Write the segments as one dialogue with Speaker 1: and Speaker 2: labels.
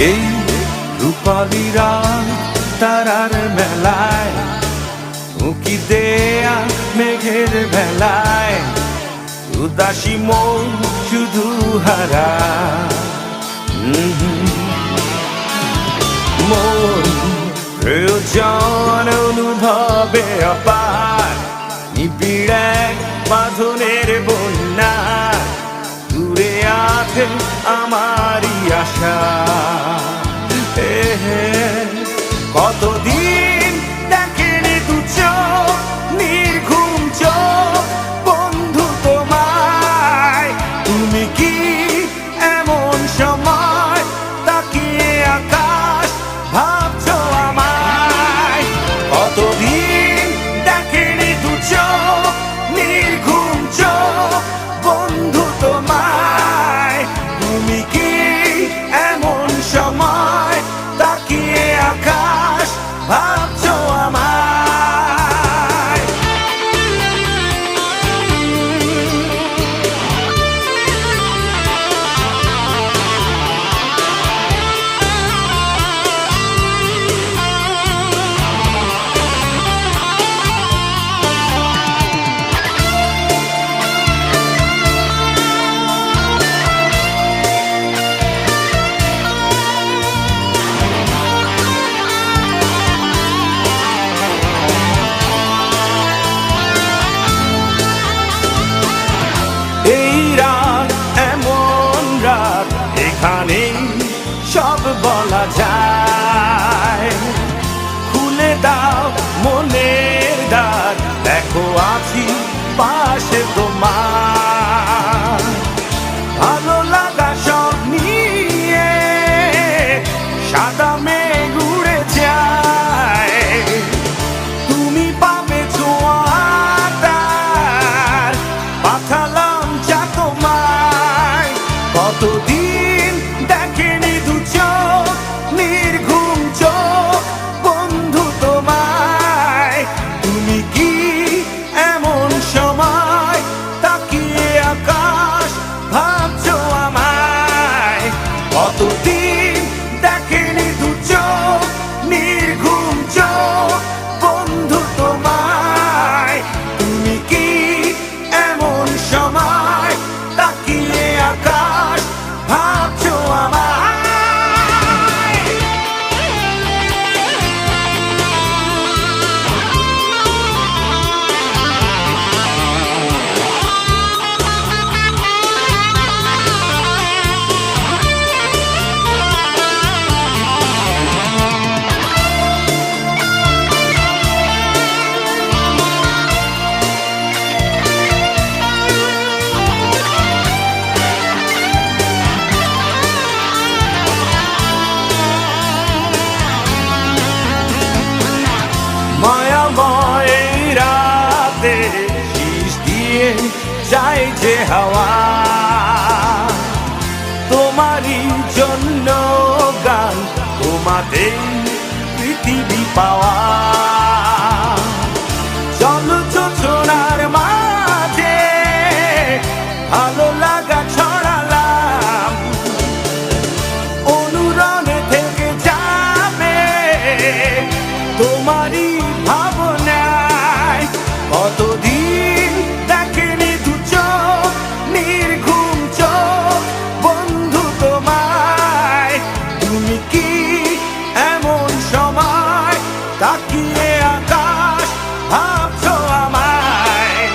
Speaker 1: এই রূপালী রাত তারার মেলায়, উঁকি দেয়া মেঘের ভেলায়, উদাসী মন শুধু হারা। মন প্রয়োজন অনুভবে অপার, নিবিড় এক বাঁধনের বন্যা, দূরে আছে আমারই আশা। কতদিন দেখেনি দু চোখ, নির্ঘুম চোখ বন্ধু তোমায়। তুমি কি এমন সময় তাকিয়ে আকাশ ভাবছো আমায়? কতদিন দেখেনি দু চোখ, নির্ঘুম চোখ বন্ধু তোমায়। তুমি কি এমন সময় তাকিয়ে আকাশ ভাবছো আমায়? এই রাত এমন রাত, এখানে সব বলা যায়। খুলে দাও মনের দ্বার, দেখো আছি পাশে তোমার। ভালো লাগা সব নিয়ে সাদা মেঘ উড়ে যায়, তুমি পাবে ছোঁয়াটার পাঠালাম যা তোমায়। কতদিন দেখেনি দু চোখ, নির্ঘুম চোখ বন্ধু তোমায়। তুমি কি এমন সময় তাকিয়ে আকাশ ভাবছো আমায়? কতদিন দেখেনি দু চোখ, নির্ঘুম চোখ বন্ধু তোমায়। তুমি কি এমন সময় তাকিয়ে আকাশ ভাবছো আমায়? মায়াময় এই রাতে শীষ দিয়ে যায় যে হাওয়া, তোমারই জন্য গান, তোমাদের পৃথিবী পাওয়া। চলো যোজনার মাঝে ভালো লাগা ছড়ালাম, অনুরণে থেকে যাবে তোমারই ভাবনায়। কতদিন দেখেনি দু চোখ, নির্ঘুম চোখ বন্ধু তোমায়। তুমি কি এমন সময় তাকিয়ে আকাশ ভাবছো আমায়?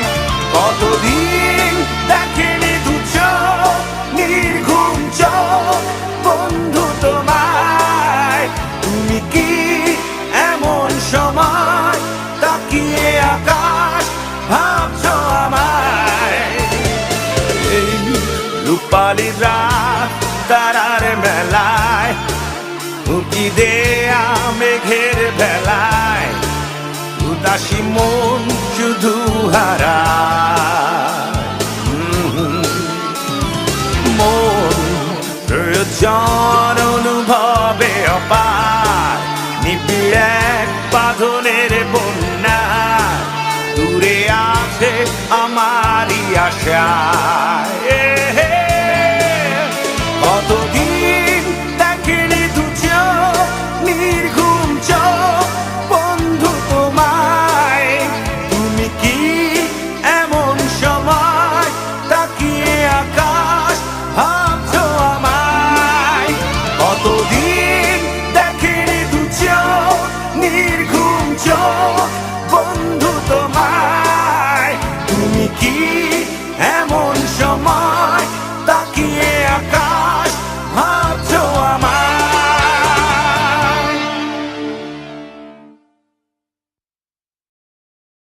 Speaker 1: কতদিন দেখেনি দু চোখ, নির্ঘুম চোখ বন্ধু তোমায়। তুমি কি এমন সময় তাকিয়ে আকাশ ভাবছো আমায়? এই রূপালী রাত তারার মেলায়, উঁকি দেয়া মেঘের ভেলায়, উদাসী মন শুধু হারা। মন প্রয়োজন অনুভবে অপার, নিবিড় এক বাঁধনের বন্যা, দূরে আছে আমারই আশা।